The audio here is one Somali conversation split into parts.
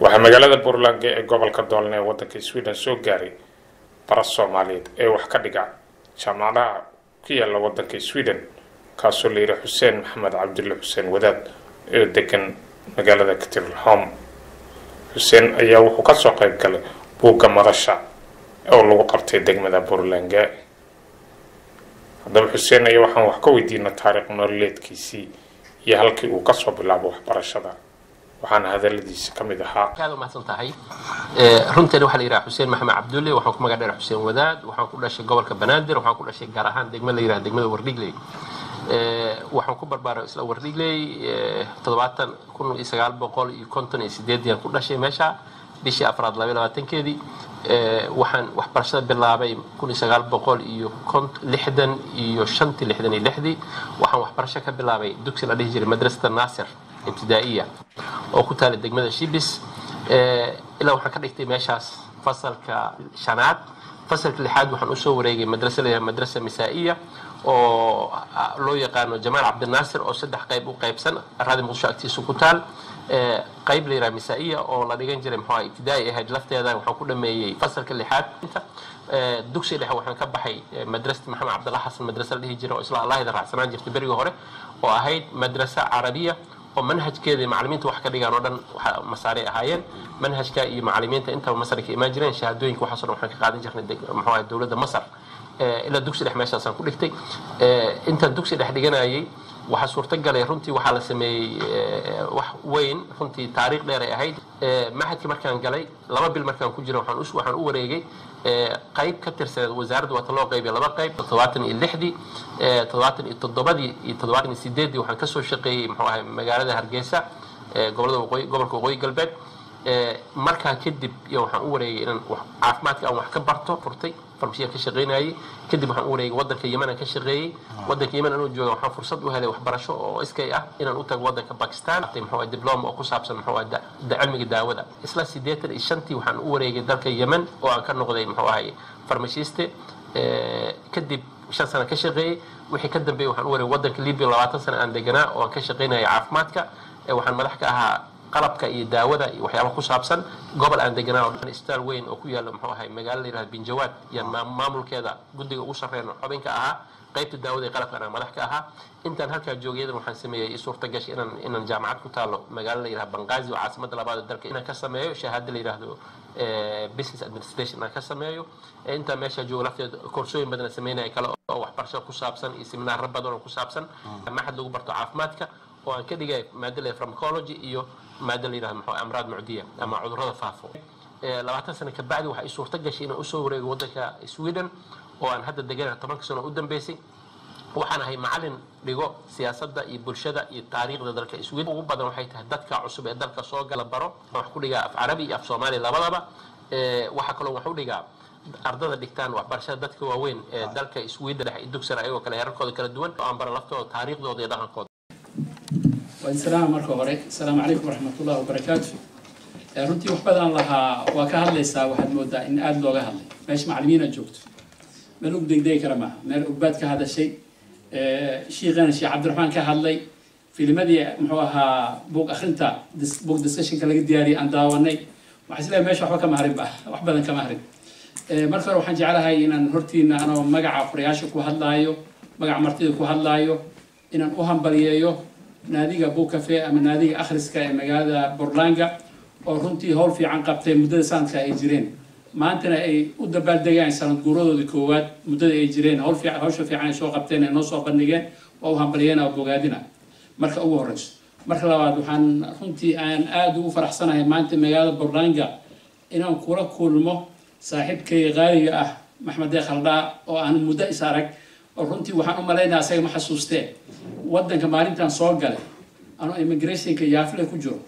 waxaa magaalada Puntland ee gobolka Doolne waddanka Sweden soo gaaray baras Soomaaliyeed ee wax ka dhiga jaamacadaha ku yaala waddanka Sweden kaasoo la yiraahdo Xuseen Maxamed Cabdulle Xuseen Wadaad ee degan magaalada Katilholm. Xuseen ayaa wuxuu ka soo qayb galay buugga madasha oo lagu qabtay degmada Puntland. haddaba Xuseen ayaa waxaan wax ka weydiinay taariikh nololeedkiisii iyo halkii uu ka soo bilaabo waxbarashada. waxaan hadaladiisa kamid ahaa aad u mahadsantahay runtii waxa la yiraahdaa Xuseen Maxamed Cabdulle waxaan ku magac dheer Xuseen Wadaad waxaan ku dhashay gobolka Banaadir waxaan ku dhashay gaar ahaan degmada la yiraahdo degmada Wardhigley waxaan ku barbaaray isla Wardhigley 1958 aan ku dhashay meesha bishii afraad 22keedii waxaan waxbarashada bilaabay 1965 waxaan waxbarasho ka bilaabay dugsi la dhihi jiray madrasada Naasir ibtidaa'iya oo ku taal degmada Shibis ilaa waxaan ka dhigtay meeshaas fasalka shanaad fasalka lixaad waxaan u soo wareegay madrasa misaa'iya oo loo yaqaano Jamaal Cabdi Naasir oo saddex qayb u qaybsan raadi muqdisho agtiisa ku taal qayb leeyahay misaa'iya oo la dhigan jiray maxaa ibtidaa'i ahayd lafteeda waxaan ku dhameeyay fasalka lixaad dugsi dhexe waxaan ka baxay madrasada Maxamed Cabdulla Xasan madrasa la dhihi jiray oo isla Allah raacsanaan jirtay bariga hore oo ahayd madrasa carabiya oo manhajkeeda macallimiinta wax ka dhigaan oo dhan waxa masaari ahaayeen manhajka iyo macallimiinta inta Masar ka imaan jireen shahaadooyinka waxa soo waxaan ka qaadan jirnay maxaa dawladda Masar ila dugsi dhexe meeshaas aan ku dhigtay inta dugsi dhexe dhiganayay waxa suurta galay runtii waxa la sameeyay wax weyn runtii taariikh dheer ay ahayd maxadkii markaan galay 2 bil markaan ku jiro waxaan u wareegay qayb ka tirsan wasaaradda wata loo qaybay 2 qayb 76 77 waxaan ka soo shaqeeyay maxaa ahay magaalada Hargeysa gobolka Waqooyi Galbeed markaa kadib waxaan u wareegay inaan caafimaadka aan wax ka barto furtay farmasiya ka shaqeynayay kadib waxaan u wareegay waddanka Yemen ka shaqeeyay waddanka Yemen anoo jooga waxaan fursad u helay waxbarasho oo iskay ah inaan u tago waddanka Pakistan maxaa diploma oo ku saabsan maxaa cilmiga daawada isla 85 waxaan u wareegay dalka Yemen oo aan ka noqday maxaa ahay farmasiste kadib 5 sano ka shaqeeyay wixii ka dambeeyay waxaan u wareegay waddanka Liibiya 20 sano aan deganaa oo aan ka shaqeynayay caafimaadka waxaan madax ka ahaa qalabka iyo daawada iyo waxyaabo ku saabsan gobol aan deganaa oo isbitaal weyn oo ku yaala maxaa ahay magaalada la yiraahdo Binjawaad iyo maamulkeeda guddiga ugu sarreeya xubinka ahaa qaybta daawada iyo qalabka aan madax ka ahaa intaan halka joogay waxaan sameeyay suurta gash inaan jaamacad ku taalo magaalada la yiraahdo Benghazi oo caasimada labaad ee dalka inaan ka sameeyo shahaado la yiraahdo business administration aan ka sameeyo inta meesha joogo lafteeda koorsooyin badan sameynay kala oo waxbarasho ku saabsan iyo seminaar badan oo ku saabsan maxad lagu barto caafimaadka oo aan ka dhigay maadada pharmacology iyo maadada la yiraahdo amraad mucdiya ama cudurrada faafo 20 sano ka bacdi waxa ay suurta gashay inaan u soo wareego waddanka Sweden oo aan hadda degan 10 sano u dambeysay waxaan ahay macallin dhigo siyaasadda iyo bulshada iyo taariikhda dalka Sweden ugu badan waxay tahay dadka cusub ee dalka soo gala baro wax ku dhiga af Carabi iyo af Soomaali labadaba waxa kale oo wax u dhiga ardada dhigtaan waxbarashada dadka waaweyn ee dalka Sweden dhexe dugsiga ayagoo kala heerarkooda kala duwan oo aan baro laftooda taariikhdooda iyo dhaqankooda والسلام عليكم السلام عليكم ورحمة الله وبركاته. runtii wax badan lahaa waa ka hadlaysaa waxaad moodaa in aad looga hadlay meesha macallimiina joogto meel u degdegi kara maaha meel ugbaad ka hadashay sheekh Cabdiraxmaan ka hadlay filmadii muxuu ahaa buug akhrinta buug discussion ka laga diyaariyay aan daawanay waxa isla meesha waxba ka mahrin baa wax badan ka mahrin marka hore waxaan jeclahay inaan hortiina anoo magaca qorayaasha ku hadlaayo magaca martida ku hadlaayo inaan u hambaliyeeyo naadiga Buug Cafe ama naadiga akhriska ee magaalada Puntland oo runtii hawl fiican qabtay muddada sanadka ay jireen maantana ay u dabaaldegaan sanad guuradooda koowaad muddada ay jireen hawsha fiican ay soo qabteen ee noo soo bandhigeen oo u hambaliyeen oo bogaadina marka ugu horeyso marka labaad waxaan runtii aan aad ugu faraxsanahay maanta magaalada Puntland inaan kula kulmo saaxiibkay qaaliga ah Maxamed Khaldaa oo aan muddo is arag oo runtii waxaan u maleynayaa asaga ma xasuustee waddanka maalintan soo galay anoo immigrationka yaafle ku jiro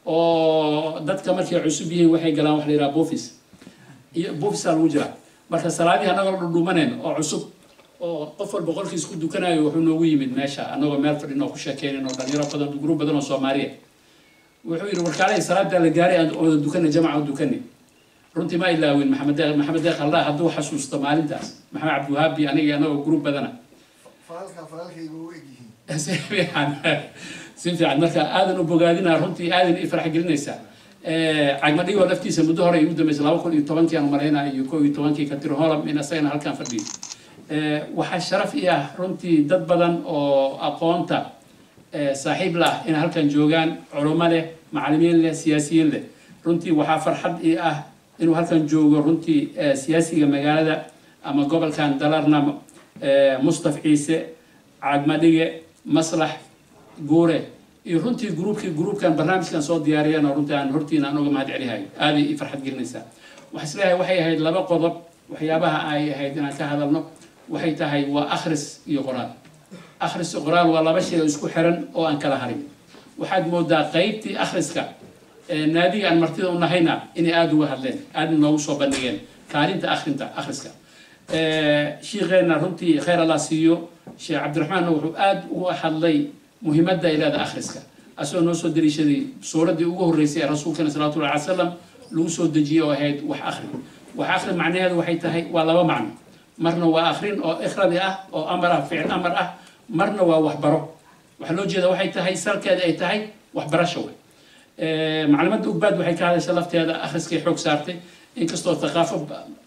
oo dadka markay cusub yihiin waxay galaan wax la yiraahdo boofis iyo boofis lagu jira marka salaadii anagoo dhudhumaneen oo cusub oo qof walba qolkiis ku dukanayo wuxuu noogu yimid meesha anagoo meel fadhino ku sheekeynayno dhalinyaro badan group badan oo Soomaaliyeed wuxuu yiri warkaalay salaada la gaaray oo dukanay jamaca dukanay runtii ma ilaawin Maxamed Khaldaa hadduu xasuusto maalintaas Maxamed Cabdiwahaab aniga anagoo group badana falkaygu u egyihiin si fiican marka aadan u bogaadina runtii aadan i farx gelinaysa cagmadhigo laftiisa muddo hore ay u dambeysay 2010 aan maleynaa iyo 2011 ka tiro holam in asagana halkan fadhiyo waxaa sharaf i ah runtii dad badan oo aqoonta saaxiib la in halkan joogaan culimo leh macallimiin leh siyaasiyiin leh runtii waxaa farxad i ah inuu halkan joogo runtii siyaasiga magaalada ama gobolkan Dalarna Mustafa Ciise cagmadhige maslax guure iyo runtii groupkan barnaamijkan soo diyaariyeen oo runtii aan hortiina aan uga mahad celihay aad ay farxad gelinaysaa waxa isleeyahay waxay ahayd laba qodob waxyaabaha ay ahayd inaan ka hadalno waxay tahay waa akhris iyo qoraal akhris iyo qoraal waa laba shay oo isku xiran oo aan kala harin waxaad moodaa qaybtii akhriska naadiga aan martida u nahayna inay aad uga hadleen aad noogu soo bandhigeen kaalinta akhriska sheekheena runtii khayr Allah siiyo sheekh Cabdiraxmaan wuxuu aad uga hadlay muhiimadda ay leedahay akhriska asoo noo soo dariishaday suuradii ugu horeysay ee rasuulkeena sallallahu alayhi wasallam lagu soo dejiyay oo ahayd wax akhri macnaheedu waxay tahay waa laba macno marna waa akhrin oo ikhradi ah oo amar ah ficil amar ah marna waa waxbaro waxa loo jeedaa waxay tahay salkeeda ay tahay waxbarasho macluumaadka ugbaad waxay ka hadashay lafteeda akhriskay xoog saartay inkastoo thaqaafo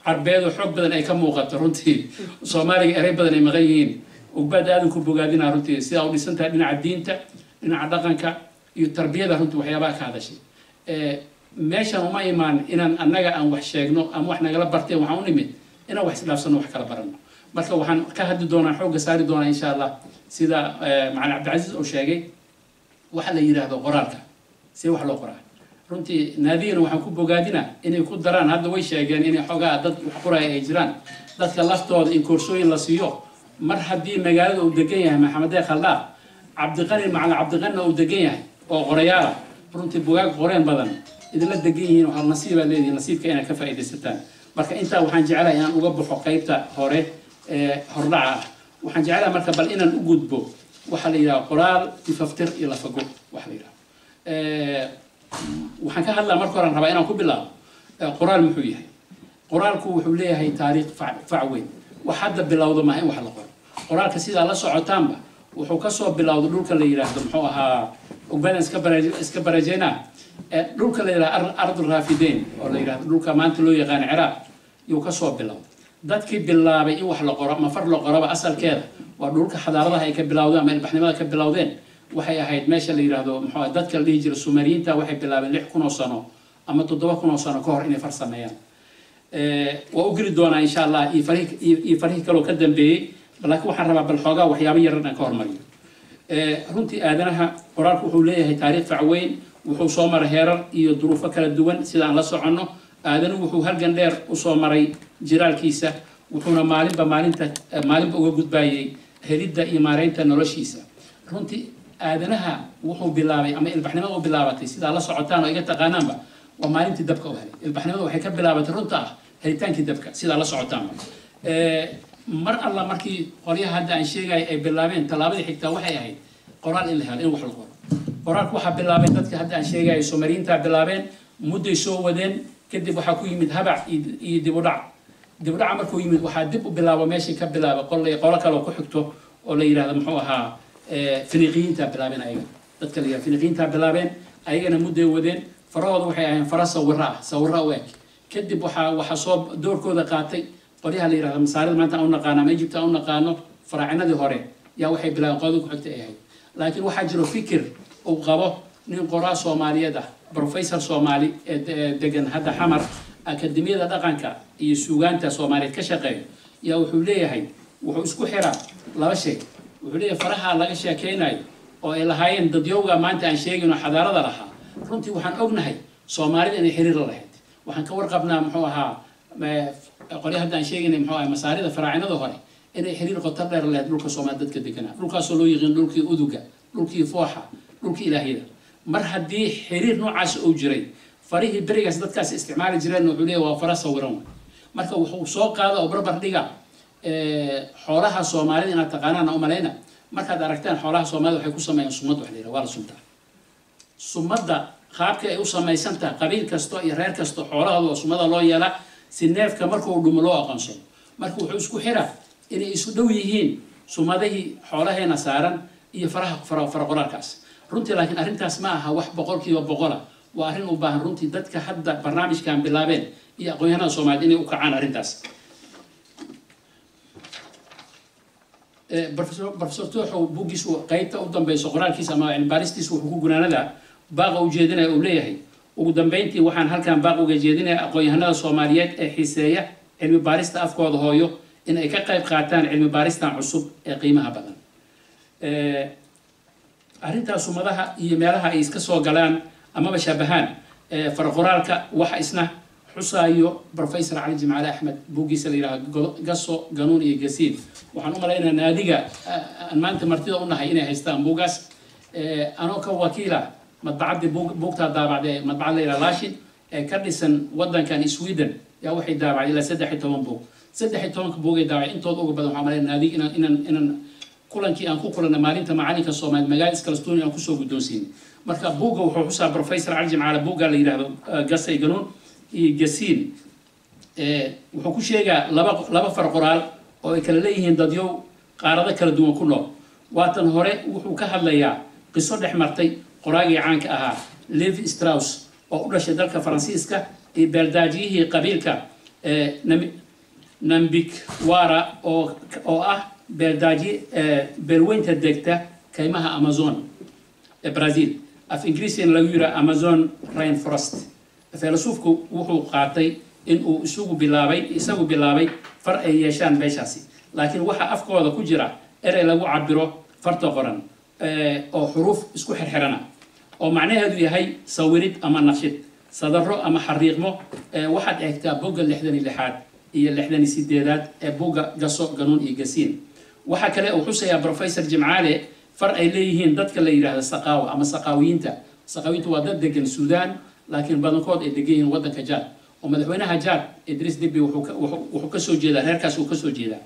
carbeed oo xoog badan ay ka muuqato runtii Soomaaliga eray badan ay maqan yihiin ugbaad aadan ku bogaadina runtii sida uu dhisan tahay dhinaca diinta dhinaca dhaqanka iyo tarbiyada runtii waxyaabaha ka hadashay meeshan uma imaan inaan annaga aan wax sheegno ama wax nagala barteen waxaan u nimid inaan wax isdhaafsano wax kala barano marka waxaan ka hadli doonaa xoogga saari doonaa insha Allah sida macallin Cabdilcaziz oo sheegay waxa la yiraahdo qoraalka si wax loo qoraa runtii naadiyana waxaan ku bogaadina inay ku daraan hadda way sheegeen inay xogaa dad wax qoray ay jiraan dadka laftooda in koorsooyin la siiyo mar haddii magaalada uu degan yahay Maxamed Khaldaa Cabdiqani macallin Cabdiqani uu degan yahay oo qorayaala runtii bugaag qoreen badan idin la degan yihiin waxa nasiib leeyahay nasiibka inay ka faa'iideysataan marka inta waxaan jecelahay inaan uga baxo qaybta hore hordhaca waxaan jecelahay marka bal inaan u gudbo waxa la yiraahdo qoraal tifaftir iyo lafago waxa la yiraahdo waxaan ka hadlaa marka hore rabaa inaan ku bilaabo qoraal muxuu yahay qoraalku wuxuu leeyahay taariikh fac weyn wax hadda bilowdo ma in wax la qoro qoraalka sida la socotaanba wuxuu ka soo bilowday dhulka la yiraahdo muxuu ahaa ugbaan iska barajeyna dhulka la yiraahdo ardul raafideyn oo la yiraahdo dhulka maanta loo yaqaan Ciraaq iyo ka soo bilowday dadkii bilaabay in wax la qoro ma far la qoraba asalkeeda waa dhulka xadaaradaha ay ka bilowdeen ama ilbaxnimada ka bilowdeen waxay ahayd meesha la yiraahdo muxuu ahaa dadka la dhihi jiray Sumeriyiinta waxay bilaabeen 6000 sano ama 7000 sano ka hor inay farsameeyaan waa u geli doonaa insha Allah iyo fariiq kale oo ka dambeeyay laakiin waxaan rabaa bal xoogaa waxyaabo yar aan ka hormariyo runtii aadanaha qoraalku wuxuu leeyahay taariikh fac weyn wuxuu soo maray heerar iyo duruufo kala duwan sida aan la soconno aadanuhu wuxuu halgan dheer u soo maray jiraalkiisa wuxuuna maalinba uga gudbayay helidda iyo maareynta noloshiisa runtii aadanaha wuxuu bilaabay ama ilbaxnimada u bilaabatay sida la socotaan oo iga taqaanaanba waa maalintii dabka u helay ilbaxnimada waxay ka bilaabatay runta ah helitaankii dabka sida la socotaanba mar alla markii qolyaha hadda aan sheegay ay bilaabeen talaabadii xigtaa waxay ahayd qoraal in la helo in wax la qoro qoraalku waxa bilaabay dadka hadda aan sheegay Soomaaliyiinta bilaabeen muddo soo wadeen kadib waxa ku yimid habac iyo dib u dhac markuu yimid waxa dib u bilaabo meeshii ka bilaabay qolo kale oo ku xigto oo la yiraahdo muxuu ahaa Finiqiyiinta bilaabeen ayaga dadka la yiraahdo Finiqiyiinta bilaabeen ayagana muddo wadeen farahooda waxay ahaayeen fara sawirra u eg kadib waxa soo doorkooda qaatay qolyaha la yiraahdo masaarida maanta aan u naqaano ama Egypt aan u naqaano faraacinadii hore yaa waxay bilaabeen qodobka ku xigtay ahayd laakiin waxa jiro fikir uu qabo nin qoraa Soomaaliyeed ah professor Soomaali degan hadda Xamar akademiyada dhaqanka iyo suugaanta Soomaaliyeed ka shaqeeyo yaa wuxuu leeyahay wuxuu isku xiraa laba shay wuxuu leeyahay faraha laga sheekeynayo oo ay lahaayeen dadyowga maanta aan sheegino xadaarada lahaa runtii waxaan ognahay Soomaalida inay xiriir la lahayd waxaan ka warqabnaa muxuu ahaa qolyaha hadda aan sheegaynay muxuu ahaa masaarida faraacinada hore inay xiriir qoto dheer leh dhulka Soomaaliyeed dadka deganaa dhulkaas oo loo yaqaan dhulkii uduga dhulkii fooxa dhulkii ilaahiyada mar haddii xiriir noocaas uu jiray farihii berigaas dadkaas isticmaali jireen wuxuu leeyahay waa fara sawiran marka wuxuu soo qaada oo barbar dhiga xoolaha Soomaalida inaad taqaanaan u maleena markaad aragtaan xoolaha Soomaalida waxay ku sameeyaan sumad wax leeyahay waa la sumtaa sumadda qaabka ay u samaysantaa qabiil kasto iyo reer kasto xoolahooda sumada loo yeela si neefka markuu dhumo loo aqoonsado marka wuxuu isku xiraa inay isu dhow yihiin sumadihii xoolaheena saaran iyo fara qoraalkaas runtii laakiin arrintaas ma aha wax 100% وأرين وباهن رنتي دتك حتى برنامج كان بلابين يقولنا الصوماليين إني وقعنا رنتاس بروفيسور توحو بوجيسو قيبته قدام بيسقران كيس أما يعني بارستيس وحقوقنا هذا باقوا جيدنا أوليه وقدام بينتي وحن هل كان باقوا جيدنا أقولنا الصوماليات حسية علم بارست أفكار هايو إن كقيب قاتان علم بارست عصب قيمها بدن أرنتاس ومضاها يمالها إسكسو قلان أما بشابهان فرقرالك وح إسنه حسايو بروفيسور علي جمعال أحمد بوجي سليرا قصو قانون يقسين وحنو ملاينا ناديقة أن ما أنت مرتضى قلنا هينا هيستان بوغاس أنا كوكيلة مطبعة بوغتا دابع مطبعة ليلة لاشين كردسن ودن كان سويدن يا وحي دابع إلى سدحي توان بوغ سدحي توان بوغي دابع إنتو دوغ بدو حمالين ناديق إن كلنكي أنكو كلنا مالين معاني كالصومال مجالس كالستوني أنكو سوق الدوسين مركب بوغا وحوسا بروفيسور علي جمعال بوغا اللي يراه قصي قانون يقسين وحكو شيء لبا فرقرال oo ay kala leeyihiin dadyo qaarada kala duwan ku nool waatan hore wuxuu ka hadlayaa qiso dhex martay qoraagii caanka ahaa Levi Strauss oo u dhashay dalka Faransiiska ee beeldaajiyihii qabiilka Nambik Wara oo ah beeldaaji beelweynta degta kaymaha Amazon ee Brazil af Ingiriisi lagu yiraahdo Amazon rainforest filosofku wuxuu qaatay in uu isagu bilaabay far ay yeeshaan meeshaasi laakiin waxa afkooda ku jira eray lagu cabiro farta qoran oo xuruuf isku xirxirana oo macnaheedu yahay sawirid ama naqshid sadaro ama xariiqmo waxaad eegtaa bogga 66aad iyo 68aad ee bogga gaso ganuun iyo gasiin waxa kale uu xusayaa professor Jimcaale far ay leeyihiin dadka la yiraahdo saqaawa ama saqaawiyiinta waa dad degan Suudaan laakiin badankood ay degan yihiin wadanka Jaad ومدحوينها جاد إدريس دبي وحكسو جيدا هيركاس وكسو جيدا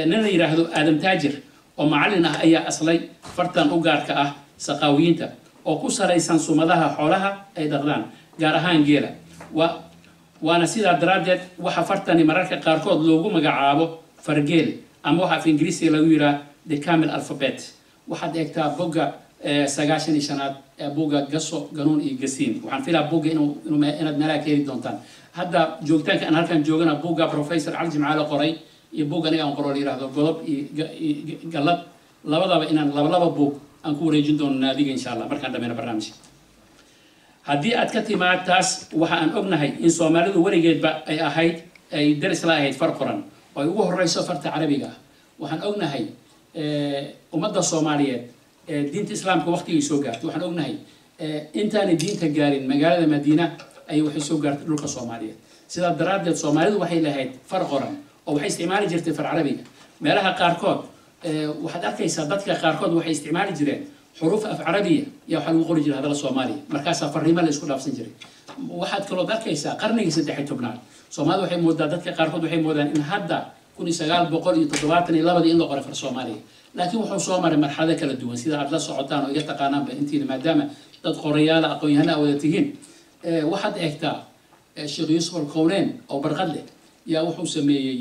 نلا يراهدو آدم تاجر ومعلنا أي أصلي فرتان أوغاركا سقاوينتا وكسر يسان سومدها حولها أي دغلان جارهان جيلا وأنا سيدا درادت وحفرتني مراكا قاركود لوغو مقعابو فرجيل أما وحا في إنجليزي لو يرا دي كامل ألفابيت واحد يكتب بوغا ساقاشني شنات بوغا قصو قانون إيقاسين وحن فيلا بوغا إنو ملاك يريد دونتان هذا جوجتان كان هالكان جوجنا بوغا بروفيسور علي جمعال قري يبوغا نيغان قرولي راهدو قلب قلب لبضا لبا بوغ أنكو ريجن دون ناديق إن شاء الله مركان دمينا برنامجي هدي أتكتي مع التاس وحا أن أغنهي إن سومالي دو وريقيد با أي أهيد أي درس لا أهيد فرقران ويوه الرئيس فرط عربيقا وحن أغنهي ومدى الصوماليات دينت إسلام كوقتي يسوقات وحن أغنهي إنتاني دينت جارين مقالة مدينة أي وحي سوقات لوكا الصومالية سيدا درادة الصومالية وحي لهيد فرقران أو وحي استعمالي جرتي فر عربيقا مالها قاركود وحد أركيسا dadka qaarkood waxay isticmaali jireen xuruuf af carabiya iyo waxa lagu qori jiray hadal Soomaali markaas fariimo la isku dhaafsan jiray waxaad kaloo arkaysaa qarnigii 13aad Soomaali waxay moodaa dadka qaarkood waxay moodaan in hadda 1972 in la qoro far Soomaali laakiin wuxuu soo maray marxalado kala duwan sida aad la socotaan oo iga taqaanaanba intii maadaama dad qorayaal aqoon-yahano wada tihiin waxaad eegtaa Sheekh Yuusuf al-Qawleen oo barqad leh yaa wuxuu sameeyay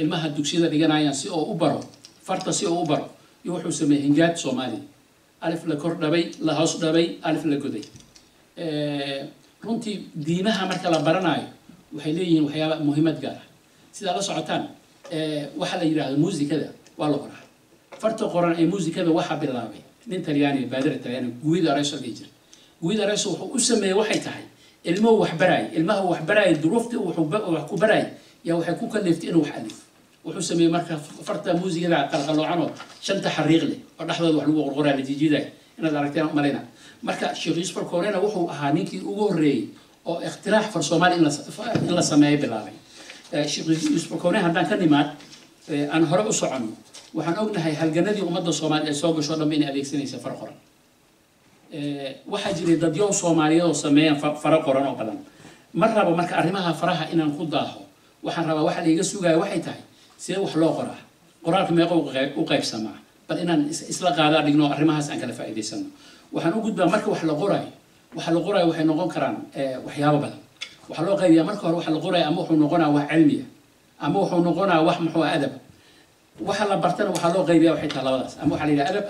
ilmaha dugsiyada dhiganayaan si oo u baro فرت سي أوبر يوحو سمي هنجات سومالي ألف لكور دبي لهوس دبي ألف لجودي رنتي دينها مركلا برناي وحيلين وحياة مهمة جارة سيدا الله سعتان وحلا يراه الموزي كذا والله قرح فرت قرآن أي موزي كذا وحب بالله من ترياني بادر ترياني جويد رئيس الجيجر جويد رئيس وسمي وحي تاعي المو وحبراي المه وحبراي الظروف وحبراي يا وحكوك اللي فتين وحلف وحسمي مركز فرت موزي ذا قلقلوا عنه شنت حريق لي ودحضر وحلو غرغره لجيجيده إن دركتين مالينا مركز شيخ يوسف الكورينا وحو أهانيكي وغري أو اختراع في الصومال إلا سماي بالله شيخ يوسف الكورينا هذا كلمات أنا هرب صعنه وحن أقول هاي هالجندي ومدة الصومال السوق شو لما بيني أديك سنة سفر قرن واحد جري ضديو صومالية وسمايا فرق قرن وقلم مرة بمركز أرمها فرها إن نخضاه وحن ربا واحد يجسوا جاي واحد تاي سيد وحلو قرآن ما يقوقيب سماع بل إن إسلاق هذا دقنو أرمها سأنك لفائدة سنة وحنو قد بمركة وحلو قراي وحي نقون كران وحيابا بلا وحلو قيب يا مركة وحلو قراي أموحو نقونا وح علمية أموحو نقونا وح محو أدب وحلا برتنا وحلو قيب يا وحي تهلا أموح علينا أدب